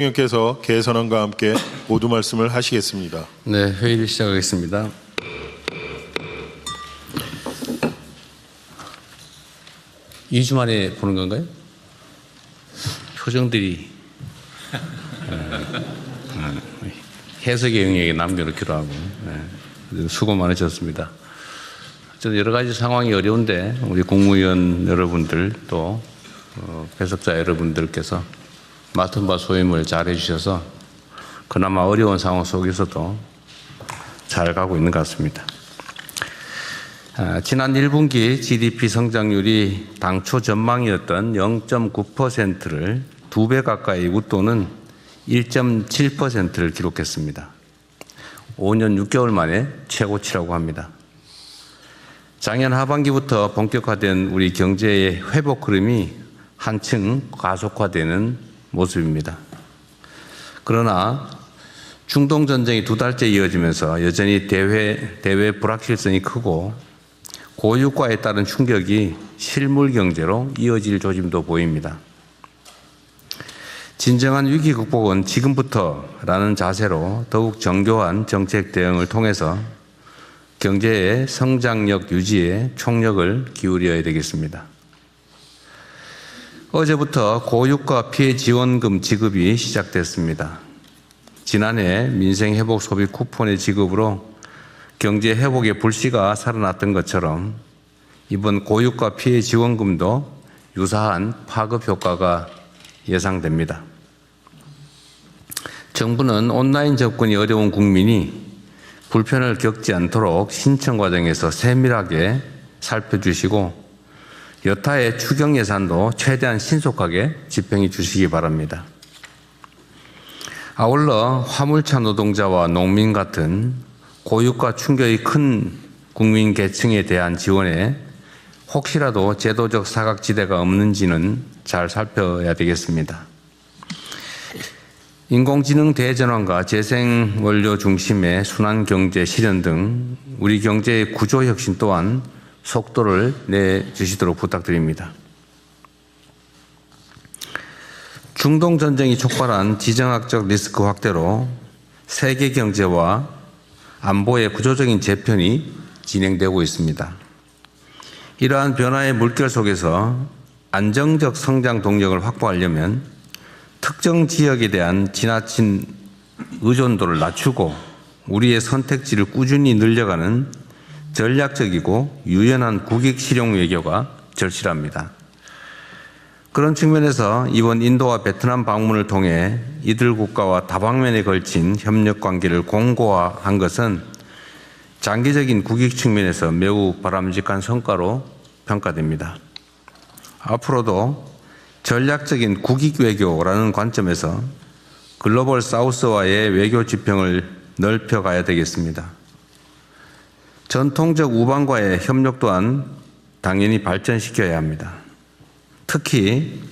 대통령께서 개선안과 함께 모두 말씀을 하시겠습니다. 네, 회의를 시작하겠습니다. 이 주 만에 보는 건가요? 표정들이 해석의 영역에 남겨놓기로 하고 수고 많으셨습니다. 저는 여러 가지 상황이 어려운데 우리 국무위원 여러분들 또 배석자 여러분들께서 맡은 바 소임을 잘 해주셔서 그나마 어려운 상황 속에서도 잘 가고 있는 것 같습니다. 지난 1분기 GDP 성장률이 당초 전망이었던 0.9%를 2배 가까이 웃도는 1.7%를 기록했습니다. 5년 6개월 만에 최고치라고 합니다. 작년 하반기부터 본격화된 우리 경제의 회복 흐름이 한층 가속화되는 모습입니다. 그러나 중동 전쟁이 2달째 이어지면서 여전히 대외 불확실성이 크고 고유가에 따른 충격이 실물 경제로 이어질 조짐도 보입니다. 진정한 위기 극복은 지금부터라는 자세로 더욱 정교한 정책 대응을 통해서 경제의 성장력 유지에 총력을 기울여야 되겠습니다. 어제부터 고유가 피해 지원금 지급이 시작됐습니다. 지난해 민생회복 소비 쿠폰의 지급으로 경제 회복의 불씨가 살아났던 것처럼 이번 고유가 피해 지원금도 유사한 파급 효과가 예상됩니다. 정부는 온라인 접근이 어려운 국민이 불편을 겪지 않도록 신청 과정에서 세밀하게 살펴주시고 여타의 추경 예산도 최대한 신속하게 집행해 주시기 바랍니다. 아울러 화물차 노동자와 농민 같은 고유가 충격이 큰 국민 계층에 대한 지원에 혹시라도 제도적 사각지대가 없는지는 잘 살펴야 되겠습니다. 인공지능 대전환과 재생원료 중심의 순환경제 실현 등 우리 경제의 구조 혁신 또한 속도를 내주시도록 부탁드립니다. 중동 전쟁이 촉발한 지정학적 리스크 확대로 세계 경제와 안보의 구조적인 재편이 진행되고 있습니다. 이러한 변화의 물결 속에서 안정적 성장 동력을 확보하려면 특정 지역에 대한 지나친 의존도를 낮추고 우리의 선택지를 꾸준히 늘려가는 전략적이고 유연한 국익 실용 외교가 절실합니다. 그런 측면에서 이번 인도와 베트남 방문을 통해 이들 국가와 다방면에 걸친 협력 관계를 공고화한 것은 장기적인 국익 측면에서 매우 바람직한 성과로 평가됩니다. 앞으로도 전략적인 국익 외교라는 관점에서 글로벌 사우스와의 외교 지평을 넓혀가야 되겠습니다. 전통적 우방과의 협력 또한 당연히 발전시켜야 합니다. 특히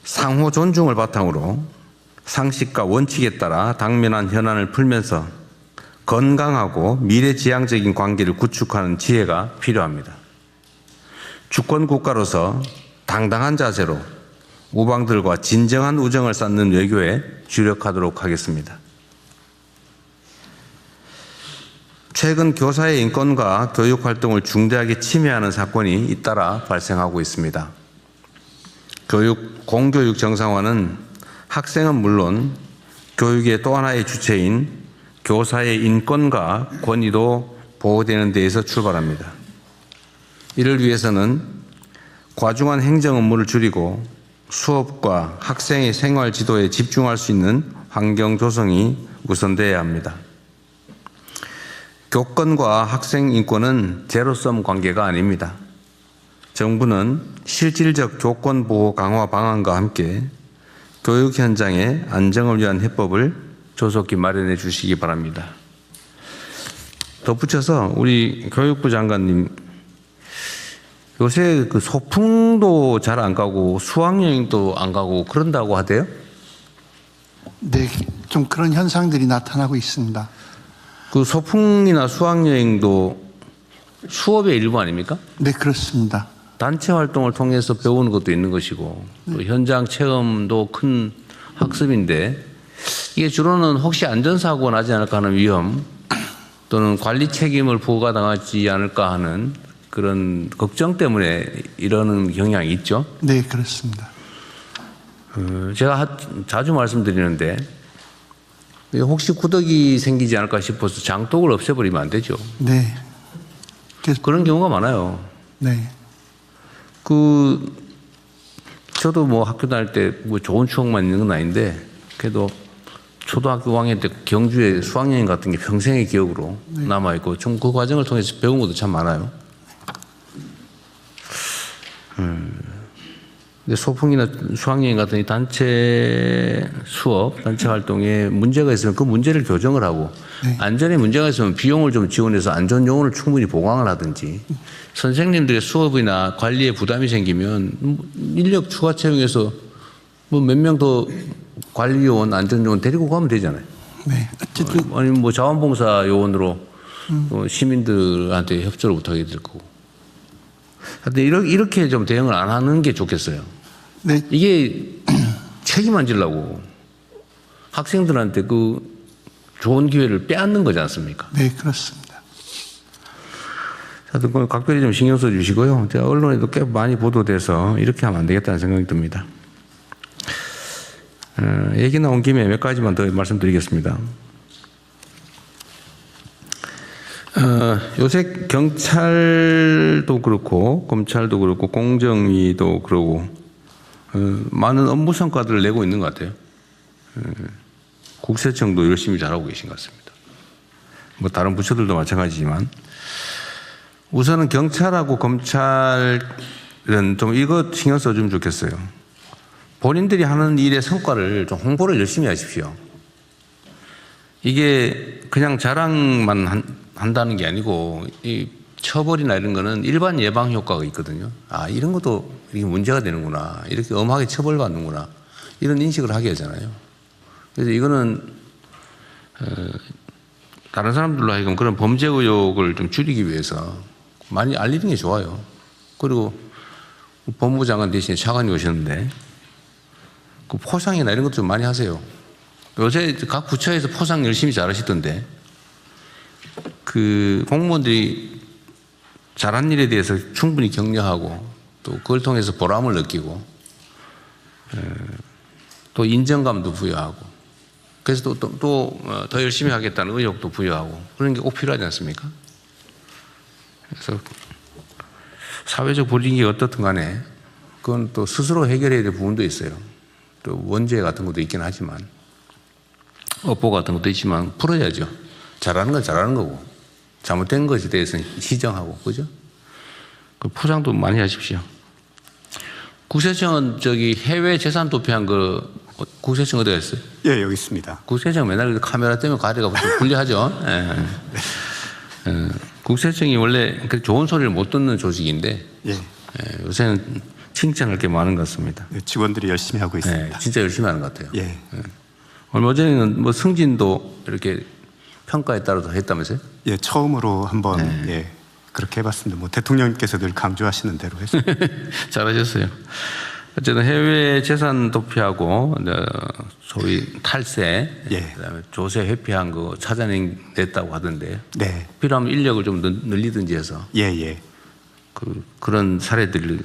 상호 존중을 바탕으로 상식과 원칙에 따라 당면한 현안을 풀면서 건강하고 미래지향적인 관계를 구축하는 지혜가 필요합니다. 주권 국가로서 당당한 자세로 우방들과 진정한 우정을 쌓는 외교에 주력하도록 하겠습니다. 최근 교사의 인권과 교육 활동을 중대하게 침해하는 사건이 잇따라 발생하고 있습니다. 공교육 정상화는 학생은 물론 교육의 또 하나의 주체인 교사의 인권과 권위도 보호되는 데에서 출발합니다. 이를 위해서는 과중한 행정 업무를 줄이고 수업과 학생의 생활 지도에 집중할 수 있는 환경 조성이 우선되어야 합니다. 교권과 학생 인권은 제로섬 관계가 아닙니다. 정부는 실질적 교권 보호 강화 방안과 함께 교육 현장의 안정을 위한 해법을 조속히 마련해 주시기 바랍니다. 덧붙여서 우리 교육부 장관님, 요새 그 소풍도 잘 안 가고 수학여행도 안 가고 그런다고 하대요? 네, 좀 그런 현상들이 나타나고 있습니다. 그 소풍이나 수학여행도 수업의 일부 아닙니까? 네, 그렇습니다. 단체 활동을 통해서 배우는 것도 있는 것이고 또 현장 체험도 큰 학습인데 이게 주로는 혹시 안전사고가 나지 않을까 하는 위험 또는 관리 책임을 부과당하지 않을까 하는 그런 걱정 때문에 이러는 경향이 있죠. 네, 그렇습니다. 제가 자주 말씀드리는데 혹시 구더기 생기지 않을까 싶어서 장독을 없애버리면 안 되죠. 네. 그래서, 그런 경우가 많아요. 네. 저도 뭐 학교 다닐 때 뭐 좋은 추억만 있는 건 아닌데 그래도 초등학교 5학년 때 경주에 수학여행 같은 게 평생의 기억으로 남아있고 좀 그 과정을 통해서 배운 것도 참 많아요. 근데 소풍이나 수학여행 같은 이 단체 수업, 단체 활동에 문제가 있으면 그 문제를 교정을 하고 네. 안전에 문제가 있으면 비용을 좀 지원해서 안전 요원을 충분히 보강을 하든지 선생님들의 수업이나 관리에 부담이 생기면 인력 추가 채용해서 뭐 몇 명 더 관리 요원, 안전 요원 데리고 가면 되잖아요. 네. 어쨌든, 아니면 뭐 자원봉사 요원으로 시민들한테 협조를 못하게 될 거고. 하여튼 이렇게 좀 대응을 안 하는 게 좋겠어요. 네. 이게 책임 안 지려고 학생들한테 그 좋은 기회를 빼앗는 거지 않습니까? 네, 그렇습니다. 하여튼 각별히 좀 신경 써 주시고요. 제가 언론에도 꽤 많이 보도돼서 이렇게 하면 안 되겠다는 생각이 듭니다. 얘기 나온 김에 몇 가지만 더 말씀드리겠습니다. 요새 경찰도 그렇고 검찰도 그렇고 공정위도 그러고 많은 업무 성과들을 내고 있는 것 같아요. 국세청도 열심히 잘하고 계신 것 같습니다. 뭐 다른 부처들도 마찬가지지만 우선은 경찰하고 검찰은 좀 이거 신경 써주면 좋겠어요. 본인들이 하는 일의 성과를 좀 홍보를 열심히 하십시오. 이게 그냥 자랑만 한다는 게 아니고 이 처벌이나 이런 거는 일반 예방 효과가 있거든요. 아, 이런 것도 이게 문제가 되는구나. 이렇게 엄하게 처벌받는구나. 이런 인식을 하게 하잖아요. 그래서 이거는 다른 사람들로 하여금 그런 범죄 의혹을 좀 줄이기 위해서 많이 알리는 게 좋아요. 그리고 법무부 장관 대신에 차관이 오셨는데 그 포상이나 이런 것도 좀 많이 하세요. 요새 각 부처에서 포상 열심히 잘하시던데 그 공무원들이 잘한 일에 대해서 충분히 격려하고 또 그걸 통해서 보람을 느끼고 또 인정감도 부여하고 그래서 또 더 열심히 하겠다는 의욕도 부여하고 그런 게 꼭 필요하지 않습니까? 그래서 사회적 불이익이 어떻든 간에 그건 또 스스로 해결해야 될 부분도 있어요. 또 원죄 같은 것도 있긴 하지만 업보 같은 것도 있지만 풀어야죠. 잘하는 건 잘하는 거고 잘못된 것에 대해서는 시정하고 그죠? 그 포장도 많이 하십시오. 국세청은 저기 해외 재산 도피한 거 국세청 어디 갔어요? 예, 여기 있습니다. 국세청 맨날 카메라 때문에 가리가 좀 불리하죠. 예. 국세청이 원래 그 좋은 소리를 못 듣는 조직인데 예. 요새는 칭찬할 게 많은 것 같습니다. 네, 직원들이 열심히 하고 있습니다. 진짜 열심히 하는 것 같아요. 예. 얼마 전에는 뭐 승진도 이렇게 평가에 따라서 했다면서요? 예, 처음으로 한번 예, 그렇게 해봤습니다. 뭐 대통령님께서 늘 강조하시는 대로 했습니다. 잘하셨어요. 어쨌든 해외 재산 도피하고 소위 탈세, 예. 그다음에 조세 회피한 거 찾아냈다고 하던데 네. 필요하면 인력을 좀 늘리든지 해서 예, 예. 그런 사례들을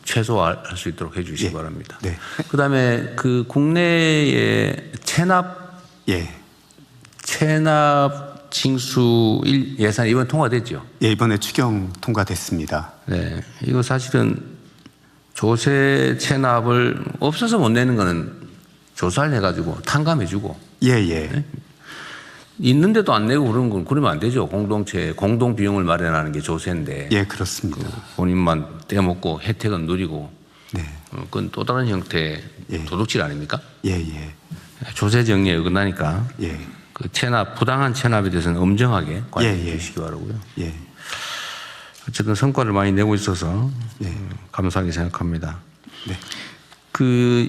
최소화할 수 있도록 해주시기 예. 바랍니다. 네. 그다음에 그 국내의 체납 예. 징수 예산 이번 통과됐죠? 예, 이번에 추경 통과됐습니다. 네, 이거 사실은 조세 체납을 없어서 못 내는 거는 조사를 해가지고 탕감해주고 예, 예. 있는데도 안 내고 그런 건 그러면 안 되죠. 공동체 공동 비용을 마련하는 게 조세인데 예, 그렇습니다. 본인만 떼먹고 혜택은 누리고 네. 그건 또 다른 형태의 예. 도둑질 아닙니까? 예, 예. 조세 정리에 어긋나니까 예. 그 체납 부당한 체납에 대해서는 엄정하게 관리해 예, 예. 주시기 바라고요. 예. 어쨌든 성과를 많이 내고 있어서 예. 감사하게 생각합니다. 네.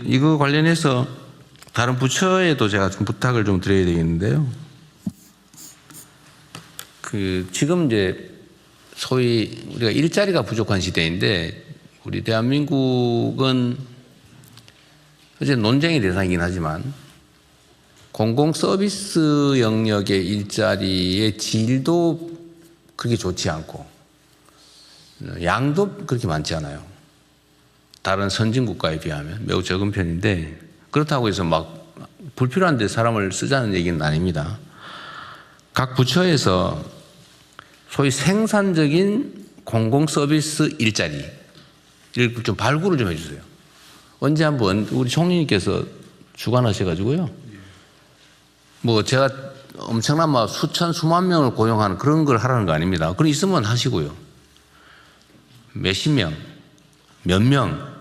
이거 관련해서 다른 부처에도 제가 좀 부탁을 좀 드려야 되겠는데요. 지금 이제 소위 우리가 일자리가 부족한 시대인데 우리 대한민국은 어제 논쟁의 대상이긴 하지만 공공 서비스 영역의 일자리의 질도 그렇게 좋지 않고 양도 그렇게 많지 않아요. 다른 선진 국가에 비하면 매우 적은 편인데 그렇다고 해서 막 불필요한 데 사람을 쓰자는 얘기는 아닙니다. 각 부처에서 소위 생산적인 공공 서비스 일자리를 좀 발굴을 좀 해주세요. 언제 한번 우리 총리님께서 주관하셔가지고요. 뭐 제가 엄청난 막 수천 수만 명을 고용하는 그런 걸 하라는 거 아닙니다. 그럼 있으면 하시고요. 몇십 명, 몇 명,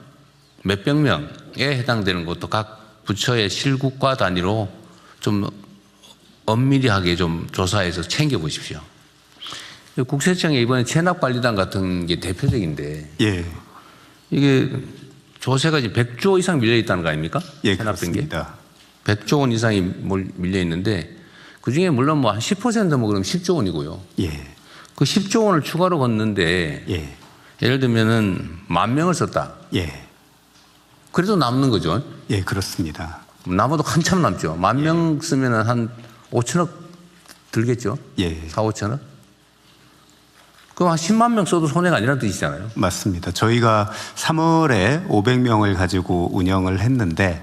몇백 명에 해당되는 것도 각 부처의 실국과 단위로 좀 엄밀하게 좀 조사해서 챙겨보십시오. 국세청에 이번에 체납관리단 같은 게 대표적인데 예, 이게 조세가 이제 100조 이상 밀려 있다는 거 아닙니까? 예, 체납된 게. 그렇습니다. 100조 원 이상이 밀려 있는데 그중에 물론 뭐 한 10%뭐 그럼 10조 원이고요. 예, 그 10조 원을 추가로 걷는데 예, 예를 들면은 10,000명을 썼다. 예, 그래도 남는 거죠. 예, 그렇습니다. 남아도 한참 남죠. 10,000명 쓰면은 한 5천억 들겠죠. 예, 4, 5천억. 그럼 한 10만 명 써도 손해가 아니라는 뜻이잖아요. 맞습니다. 저희가 3월에 500명을 가지고 운영을 했는데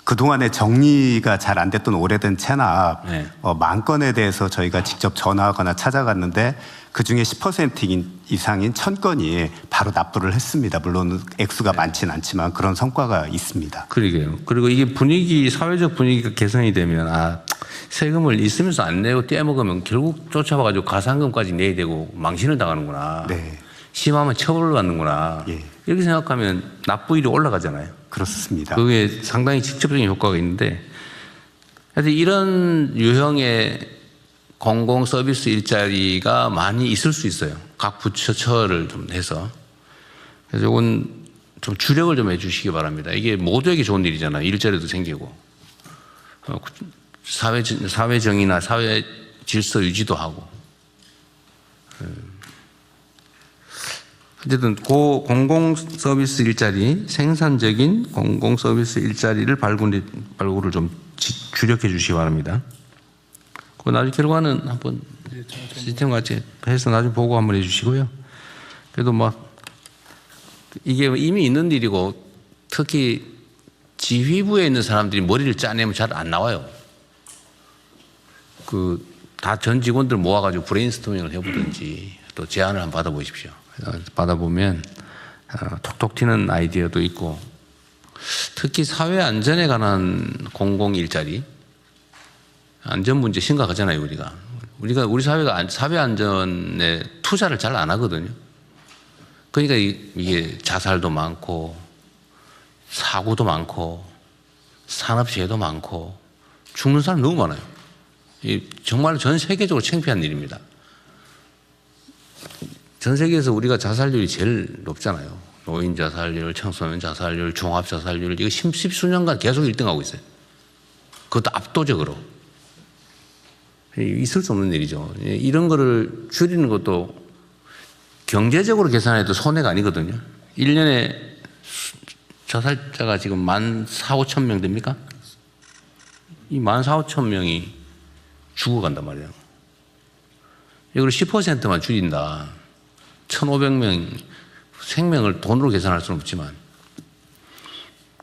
그동안에 정리가 잘 안 됐던 오래된 체납 네. 10,000건에 대해서 저희가 직접 전화하거나 찾아갔는데 그중에 10% 이상인 1,000건이 바로 납부를 했습니다. 물론 액수가 많지는 않지만 그런 성과가 있습니다. 그러게요. 그리고 이게 분위기, 사회적 분위기가 개선이 되면 세금을 있으면서 안 내고 떼먹으면 결국 쫓아와가지고 가산금까지 내야 되고 망신을 당하는구나. 네, 심하면 처벌을 받는구나. 예. 이렇게 생각하면 납부율이 올라가잖아요. 그렇습니다. 그게 상당히 직접적인 효과가 있는데 하여튼 이런 유형의 공공 서비스 일자리가 많이 있을 수 있어요. 각 부처를 좀 해서. 그래서 이건 좀 주력을 좀 해주시기 바랍니다. 이게 모두에게 좋은 일이잖아요. 일자리도 생기고. 사회 정의나 사회 질서 유지도 하고. 어쨌든 공공 서비스 일자리, 생산적인 공공 서비스 일자리를 발굴을 좀 주력해 주시기 바랍니다. 그 나중에 결과는 한번 시스템 같이 해서 나중에 보고 한번 해주시고요. 그래도 막 이게 이미 있는 일이고 특히 지휘부에 있는 사람들이 머리를 짜내면 잘 안 나와요. 다 전 직원들 모아가지고 브레인스토밍을 해보든지 또 제안을 한번 받아보십시오. 받아보면 톡톡 튀는 아이디어도 있고 특히 사회 안전에 관한 공공 일자리 안전 문제 심각하잖아요. 우리 사회가 사회 안전에 투자를 잘 안 하거든요. 그러니까 이게 자살도 많고 사고도 많고 산업재해도 많고 죽는 사람 너무 많아요. 정말 전 세계적으로 창피한 일입니다. 전 세계에서 우리가 자살률이 제일 높잖아요. 노인 자살률, 청소년 자살률, 종합 자살률 이거 십수년간 계속 1등하고 있어요. 그것도 압도적으로. 있을 수 없는 일이죠. 이런 거를 줄이는 것도 경제적으로 계산해도 손해가 아니거든요. 1년에 자살자가 지금 14,500명 됩니까? 이 14,500명이 죽어간단 말이에요. 이걸 10%만 줄인다. 1,500명 생명을 돈으로 계산할 수는 없지만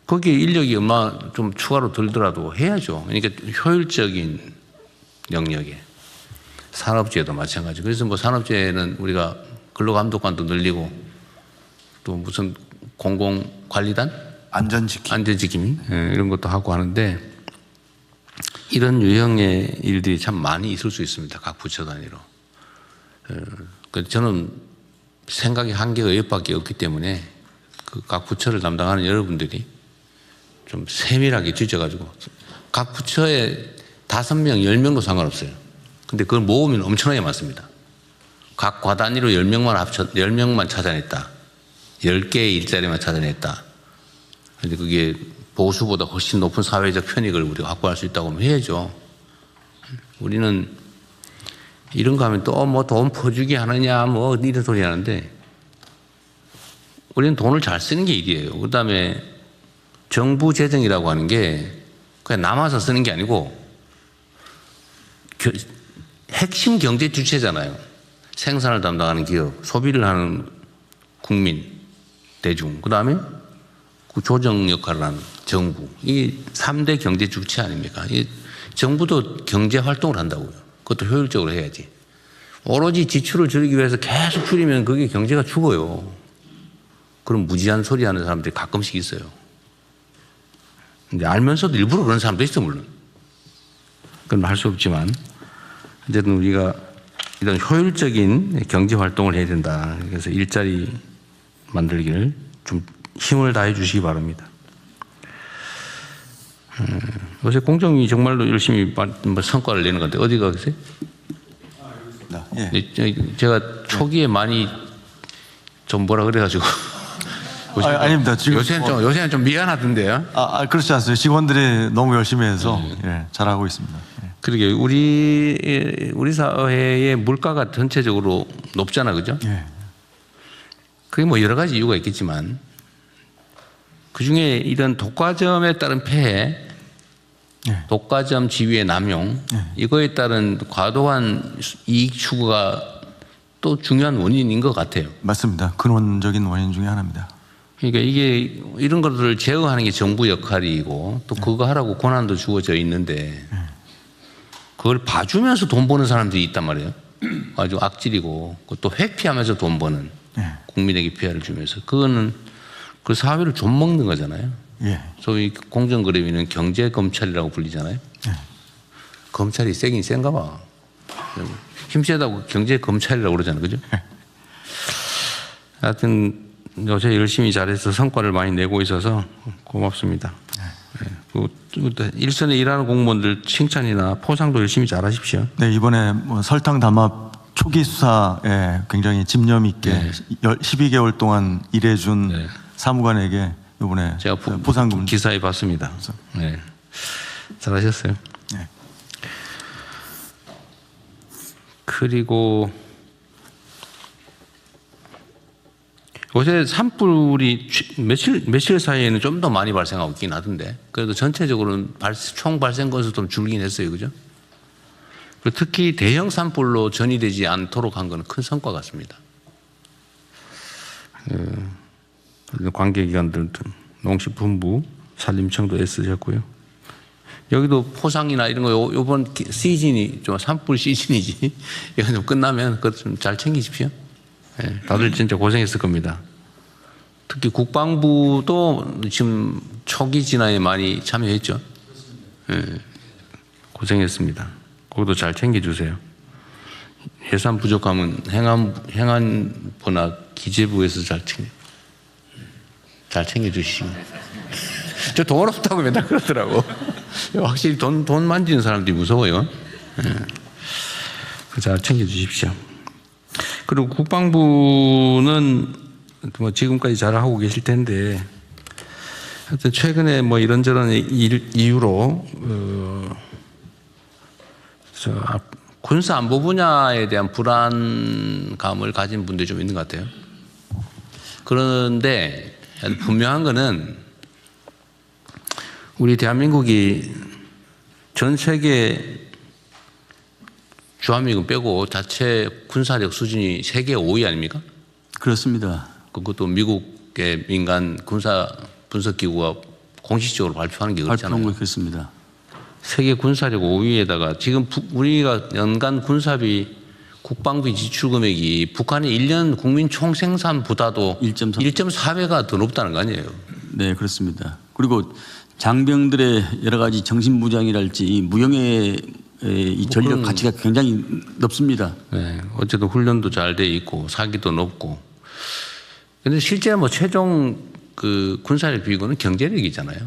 거기에 인력이 얼마 좀 추가로 들더라도 해야죠. 그러니까 효율적인 영역에 산업재해도 마찬가지. 그래서 뭐 산업재해는 우리가 근로감독관도 늘리고 또 무슨 공공관리단? 안전지킴이 이런 것도 하고 하는데 이런 유형의 일들이 참 많이 있을 수 있습니다. 각 부처 단위로. 저는 생각의 한계가 이것밖에 없기 때문에 각 부처를 담당하는 여러분들이 좀 세밀하게 뒤져가지고 각 부처에 5명, 10명도 상관없어요. 근데 그걸 모으면 엄청나게 많습니다. 각 과 단위로 10명만 찾아냈다. 10개의 일자리만 찾아냈다. 근데 그게 보수보다 훨씬 높은 사회적 편익을 우리가 확보할 수 있다고 하면 해야죠. 우리는 이런 거 하면 또 뭐 돈 퍼주기 하느냐 뭐 이런 소리 하는데 우리는 돈을 잘 쓰는 게 일이에요. 그 다음에 정부 재정이라고 하는 게 그냥 남아서 쓰는 게 아니고 핵심 경제 주체잖아요. 생산을 담당하는 기업, 소비를 하는 국민, 대중, 그 다음에 조정 역할을 하는 정부. 이 3대 경제 주체 아닙니까? 이 정부도 경제 활동을 한다고요. 그것도 효율적으로 해야지. 오로지 지출을 줄이기 위해서 계속 줄이면 그게 경제가 죽어요. 그런 무지한 소리 하는 사람들이 가끔씩 있어요. 근데 알면서도 일부러 그런 사람도 있어, 물론. 그건 할 수 없지만. 어쨌든 우리가 이런 효율적인 경제 활동을 해야 된다. 그래서 일자리 만들기를 좀 힘을 다해 주시기 바랍니다. 요새 공정위 정말로 열심히 성과를 내는 건데 어디가 계세요? 예. 제가 초기에 많이 좀 뭐라 그래가지고 아닙니다. 지금 요새는 좀 미안하던데요. 그렇지 않습니다. 직원들이 너무 열심히 해서 예, 잘하고 있습니다. 예. 그러게 우리 사회의 물가가 전체적으로 높잖아, 그죠? 예. 그게 뭐 여러 가지 이유가 있겠지만 그 중에 이런 독과점에 따른 폐해, 예. 독과점 지위의 남용, 이거에 따른 과도한 이익 추구가 또 중요한 원인인 것 같아요. 맞습니다. 근원적인 원인 중에 하나입니다. 그러니까 이게 이런 것들을 제어하는 게 정부 역할이고 또 그거 하라고 권한도 주어져 있는데 그걸 봐주면서 돈 버는 사람들이 있단 말이에요. 아주 악질이고 또 회피하면서 돈 버는 국민에게 피해를 주면서 그거는 그 사회를 좀 먹는 거잖아요. 예. 소위 공정거래위는 경제검찰이라고 불리잖아요. 검찰이 세긴 센가 봐. 힘세다고 경제검찰이라고 그러잖아요. 그죠? 하여튼 요새 열심히 잘해서 성과를 많이 내고 있어서 고맙습니다. 일선에 일하는 공무원들 칭찬이나 포상도 열심히 잘하십시오. 네, 이번에 뭐 설탕 담합 초기 수사에 굉장히 집념 있게 12개월 동안 일해준 사무관에게 이번에 제가 포상금 기사에 봤습니다. 네. 잘하셨어요. 네. 그리고 요새 산불이 며칠 사이에는 좀 더 많이 발생하고 있긴 하던데 그래도 전체적으로는 총 발생 건수 좀 줄긴 했어요. 그죠? 그리고 특히 대형 산불로 전이되지 않도록 한 건 큰 성과 같습니다. 관계기관들도 농식품부, 산림청도 애쓰셨고요. 여기도 포상이나 이런 거 요번 시즌이 좀 산불 시즌이지 이거 좀 끝나면 그것 좀 잘 챙기십시오. 네, 다들 진짜 고생했을 겁니다. 특히 국방부도 지금 초기 진화에 많이 참여했죠. 네, 고생했습니다. 그것도 잘 챙겨주세요. 예산 부족하면 행안부나 기재부에서 잘 챙겨주시고. 저 돈 없다고 맨날 그러더라고. 확실히 돈 만지는 사람들이 무서워요. 네. 잘 챙겨주십시오. 그리고 국방부는 뭐 지금까지 잘 하고 계실 텐데 하여튼 최근에 뭐 이런저런 이유로 군사 안보 분야에 대한 불안감을 가진 분들이 좀 있는 것 같아요. 그런데 분명한 거는 우리 대한민국이 전 세계 주한미군 빼고 자체 군사력 수준이 세계 5위 아닙니까? 그렇습니다. 그것도 미국의 민간 군사 분석기구가 공식적으로 발표하는 게 그렇잖아요. 발표한 거 그렇습니다. 세계 군사력 5위에다가 지금 우리가 연간 군사비 국방비 지출 금액이 북한의 1년 국민 총생산보다도 1.4배가 더 높다는 거 아니에요? 네, 그렇습니다. 그리고 장병들의 여러 가지 정신무장이랄지 무용의 이 전력 가치가 굉장히 높습니다. 네, 어쨌든 훈련도 잘 돼 있고 사기도 높고. 근데 실제 뭐 최종 그 군사력 비교는 경제력이잖아요.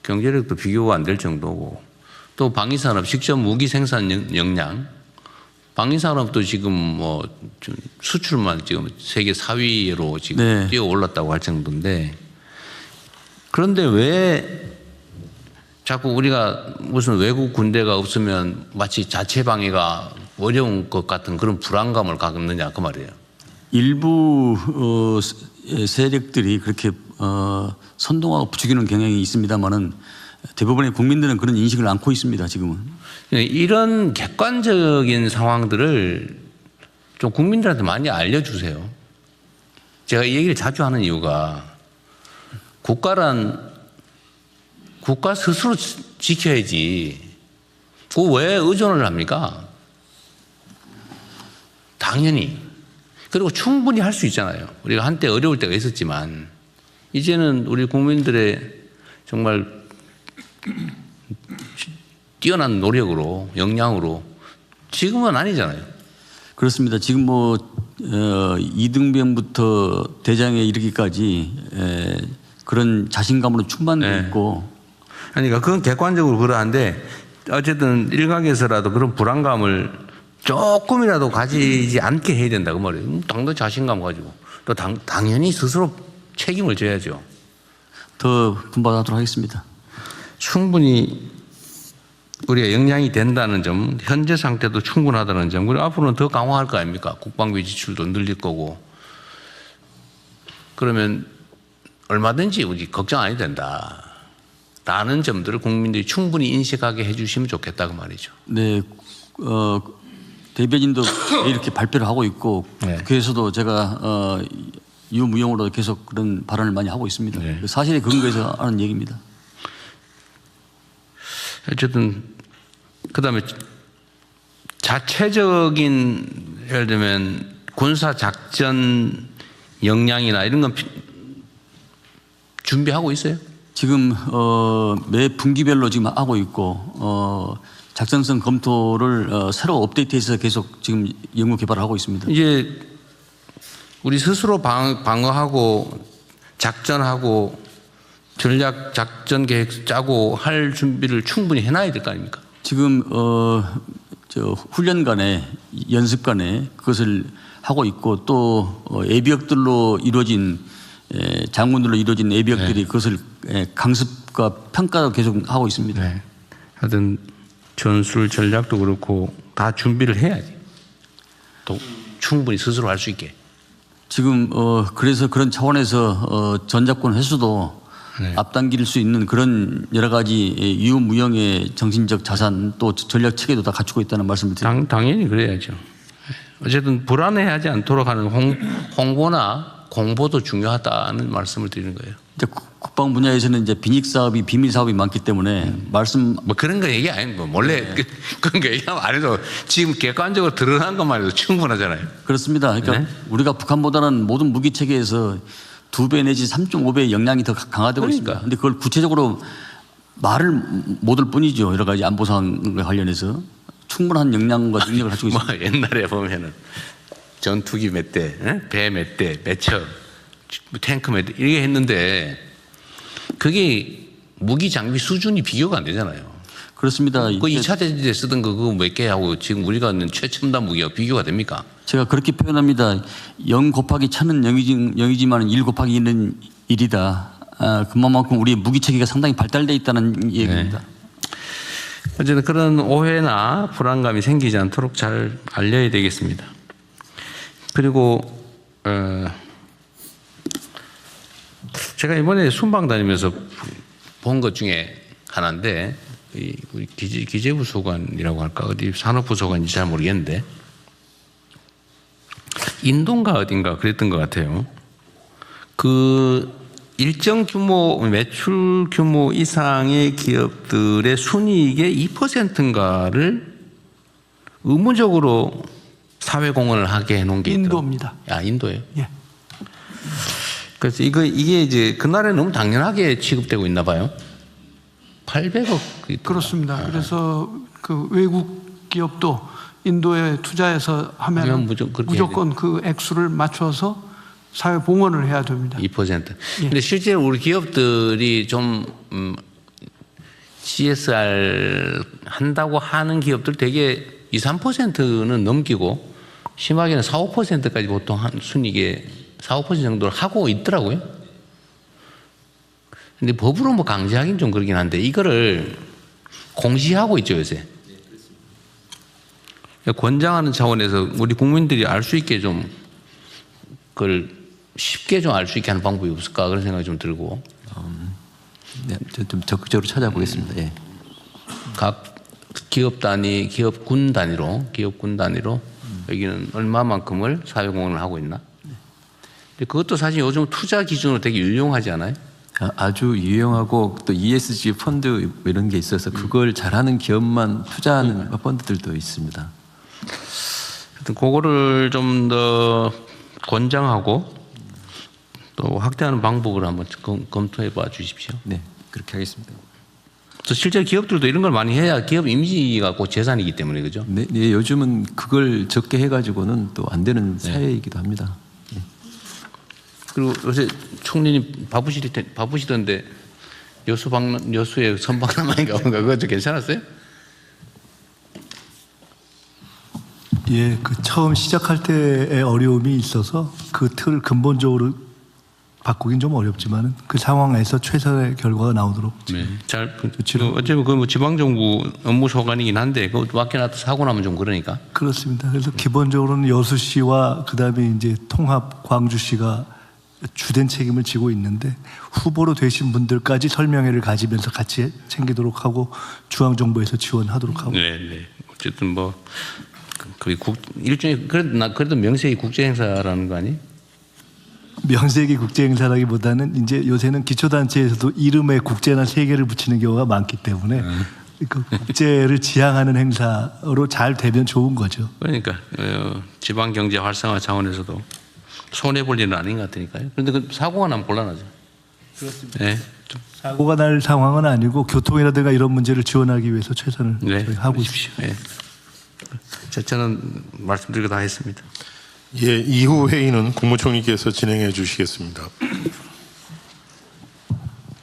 경제력도 비교가 안 될 정도고 또 방위산업 직접 무기 생산 역량, 방위산업도 지금 뭐 수출만 지금 세계 4위로 지금 뛰어 올랐다고 할 정도인데 그런데 왜 자꾸 우리가 무슨 외국 군대가 없으면 마치 자체 방위가 어려운 것 같은 그런 불안감을 갖느냐 그 말이에요. 일부 세력들이 그렇게 선동하고 부추기는 경향이 있습니다만은 대부분의 국민들은 그런 인식을 안고 있습니다. 지금은. 이런 객관적인 상황들을 좀 국민들한테 많이 알려주세요. 제가 이 얘기를 자주 하는 이유가 국가란 국가 스스로 지켜야지. 그 왜 의존을 합니까? 당연히. 그리고 충분히 할 수 있잖아요. 우리가 한때 어려울 때가 있었지만 이제는 우리 국민들의 정말 뛰어난 노력으로 역량으로 지금은 아니잖아요. 그렇습니다. 지금 뭐 이등병부터 대장에 이르기까지 그런 자신감으로 충만되어 있고 그러니까 그건 객관적으로 그러한데 어쨌든 일각에서라도 그런 불안감을 조금이라도 가지지 않게 해야 된다 그 말이에요. 당도 자신감 가지고 또 당연히 스스로 책임을 져야죠. 더 분발하도록 하겠습니다. 충분히 우리가 역량이 된다는 점, 현재 상태도 충분하다는 점, 그리고 앞으로는 더 강화할 거 아닙니까? 국방비 지출도 늘릴 거고. 그러면 얼마든지 우리 걱정 안 해도 된다. 라는 점들을 국민들이 충분히 인식하게 해 주시면 좋겠다고 말이죠. 네, 대변인도 이렇게 발표를 하고 있고 네. 국회에서도 제가 유무용으로 계속 그런 발언을 많이 하고 있습니다. 네. 사실에 근거해서 하는 얘기입니다. 어쨌든 그다음에 자체적인 예를 들면 군사 작전 역량이나 이런 건 준비하고 있어요? 지금 매 분기별로 지금 하고 있고 작전성 검토를 새로 업데이트해서 계속 지금 연구 개발을 하고 있습니다. 이제 우리 스스로 방어하고 작전하고 전략 작전 계획 짜고 할 준비를 충분히 해놔야 될 거 아닙니까? 지금 저 훈련간에 연습간에 그것을 하고 있고 또 예비역들로 이루어진 장군들로 이루어진 예비역들이 그것을 강습과 평가도 계속 하고 있습니다. 네. 하여튼 전술 전략도 그렇고 다 준비를 해야지. 또 충분히 스스로 할 수 있게. 지금 그래서 그런 차원에서 전작권 회수도 앞당길 수 있는 그런 여러 가지 유무형의 정신적 자산 또 전략 체계도 다 갖추고 있다는 말씀을 드립니다. 당연히 그래야죠. 어쨌든 불안해하지 않도록 하는 홍보나 공보도 중요하다는 말씀을 드리는 거예요. 이제 국방 분야에서는 이제 비닉 사업이 비밀 사업이 많기 때문에 말씀 뭐 그런 거 얘기 아니고 몰래 그런 거 얘기하면 안 해도 지금 객관적으로 드러난 것만 해도 충분하잖아요. 그렇습니다. 그러니까 네. 우리가 북한보다는 모든 무기 체계에서 2배 내지 3.5배의 역량이 더 강화되고 있습니다. 그런데 그걸 구체적으로 말을 못 할 뿐이죠. 여러 가지 안보 사항과 관련해서 충분한 역량과 능력을 가지고 있습니다. 뭐 옛날에 보면은 전투기 몇 대, 배 몇 대, 몇 척, 탱크 몇 대 이렇게 했는데 그게 무기 장비 수준이 비교가 안 되잖아요. 그렇습니다. 그 2차 대전 때 쓰던 거 그거 몇 개 하고 지금 우리가 하는 최첨단 무기가 비교가 됩니까? 제가 그렇게 표현합니다. 0 곱하기 1000은 0이지만 1 곱하기 1은 1이다. 그만큼 우리의 무기 체계가 상당히 발달되어 있다는 얘기입니다. 네. 어쨌든 그런 오해나 불안감이 생기지 않도록 잘 알려야 되겠습니다. 그리고 제가 이번에 순방 다니면서 본 것 중에 하나인데 우리 기재부 소관이라고 할까 어디 산업부 소관인지 잘 모르겠는데 인도인가 어딘가 그랬던 것 같아요. 그 일정 규모 매출 규모 이상의 기업들의 순이익의 2%인가를 의무적으로 사회 공헌을 하게 해놓은 게 있더라고요. 인도입니다. 아, 인도예요? 예. 그래서 이게 이제 그날에 너무 당연하게 취급되고 있나 봐요. 800억. 그렇습니다. 그래서 그 외국 기업도 인도에 투자해서 하면 무조건 그 액수를 맞춰서 사회 봉헌을 해야 됩니다. 2%. 근데 실제로 우리 기업들이 좀 CSR 한다고 하는 기업들 되게 2, 3%는 넘기고 심하게는 4, 5%까지 보통 한 순이익의 4, 5% 정도를 하고 있더라고요. 근데 법으로 뭐 강제하긴 좀 그러긴 한데 이거를 공시하고 있죠, 요새. 권장하는 차원에서 우리 국민들이 알 수 있게 좀 그걸 쉽게 좀 알 수 있게 하는 방법이 없을까 그런 생각이 좀 들고. 네, 좀 적극적으로 찾아보겠습니다. 예. 각 기업 단위, 기업군 단위로 여기는 얼마만큼을 사회공헌을 하고 있나? 근데 그것도 사실 요즘 투자 기준으로 되게 유용하지 않아요? 아주 유용하고 또 ESG 펀드 이런 게 있어서 그걸 잘하는 기업만 투자하는 펀드들도 있습니다. 하여튼 그거를 좀 더 권장하고 또 확대하는 방법을 한번 검토해 봐 주십시오. 네, 그렇게 하겠습니다. 또 실제 기업들도 이런 걸 많이 해야 기업 이미지가 곧 재산이기 때문에 그죠? 네, 네, 요즘은 그걸 적게 해가지고는 또 안 되는 사회이기도 합니다. 예. 그리고 요새 총리님 바쁘시던데 여수에 선박람회인가 뭔가 그것도 괜찮았어요? 예, 그 처음 시작할 때의 어려움이 있어서 그 틀을 근본적으로 바꾸긴 좀 어렵지만은 그 상황에서 최선의 결과가 나오도록 네. 어차피 그 뭐 지방정부 업무 소관이긴 한데 그거 맡겨놔도 사고 나면 좀 그러니까. 그렇습니다. 그래서 기본적으로는 여수시와 그다음에 이제 통합 광주시가 주된 책임을 지고 있는데 후보로 되신 분들까지 설명회를 가지면서 같이 챙기도록 하고 중앙정부에서 지원하도록 하고. 네. 어쨌든 뭐 거의 일종의 그래도 명색이 국제 행사라는 거 아니? 명색이 국제 행사라기보다는 이제 요새는 기초단체에서도 이름에 국제나 세계를 붙이는 경우가 많기 때문에 그 국제를 지향하는 행사로 잘 되면 좋은 거죠. 그러니까 지방 경제 활성화 차원에서도 손해 볼 일은 아닌 것 같으니까요. 그런데 그 사고가 나면 곤란하죠. 그렇습니다. 네. 사고가 날 상황은 아니고 교통이라든가 이런 문제를 지원하기 위해서 최선을 저희 하고 있습니다. 네. 저는 말씀드리고 다 했습니다. 예, 이후 회의는 국무총리께서 진행해 주시겠습니다.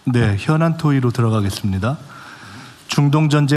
네, 현안 토의로 들어가겠습니다. 중동 전쟁